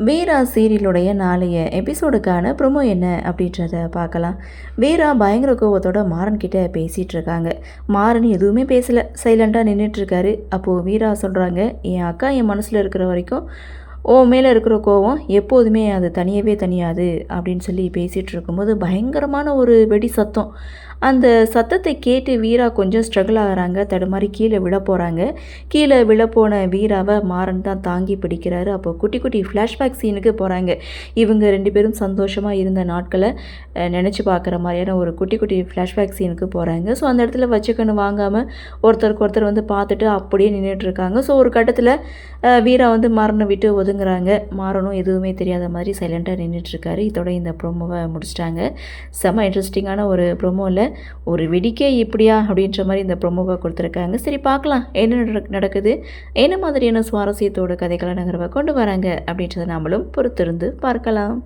வீரா சீரியலுடைய நாளைய எபிசோடுக்கான ப்ரொமோ என்ன அப்படின்றத பார்க்கலாம். வீரா பயங்கர கோவத்தோட மாறன் கிட்ட பேசிகிட்டு இருக்காங்க. மாறன் எதுவுமே பேசலை, சைலண்ட்டாக நின்றுட்டுருக்காரு. அப்போது வீரா சொல்கிறாங்க, என் அக்கா என் மனசில் இருக்கிற வரைக்கும் உன் மேலே இருக்கிற கோவம் எப்போதுமே அது தனியவே தனியாது அப்படின்னு சொல்லி பேசிகிட்டு இருக்கும்போது பயங்கரமான ஒரு வெடி சத்தம். அந்த சத்தத்தை கேட்டு வீரா கொஞ்சம் ஸ்ட்ரகிள் ஆகுறாங்க, தடுமாறி கீழே விழ போகிறாங்க. கீழே விழப்போன வீராவை மாறன் தான் தாங்கி பிடிக்கிறாரு. அப்போ குட்டி குட்டி ஃப்ளாஷ்பேக் சீனுக்கு போகிறாங்க. இவங்க 2 பேரும் சந்தோஷமாக இருந்த நாட்களை நினச்சி பார்க்குற மாதிரியான ஒரு குட்டி குட்டி ஃப்ளாஷ்பேக் சீனுக்கு போகிறாங்க. ஸோ அந்த இடத்துல வச்சுக்கணும் வாங்காமல் ஒருத்தருக்கு ஒருத்தர் வந்து பார்த்துட்டு அப்படியே நின்றுட்டுருக்காங்க. ஸோ ஒரு கட்டத்தில் வீரா வந்து மாறனை விட்டு ஒதுங்குறாங்க. மாறனும் எதுவுமே தெரியாத மாதிரி சைலண்ட்டாக நின்றுட்டுருக்காரு. இதோட இந்த ப்ரோமோவை முடிச்சிட்டாங்க. செம்ம இன்ட்ரெஸ்டிங்கான ஒரு ப்ரோமோவில் ஒரு வெடிக்கே இப்படியா அப்படின்ற மாதிரி இந்த ப்ரோமோவை கொடுத்துருக்காங்க. சரி பார்க்கலாம் என்ன நடக்குது, என்ன மாதிரியான சுவாரஸ்யத்தோட கதைகளை நகரவை கொண்டு வராங்க அப்படின்றத நாமளும் பொறுத்திருந்து பார்க்கலாம்.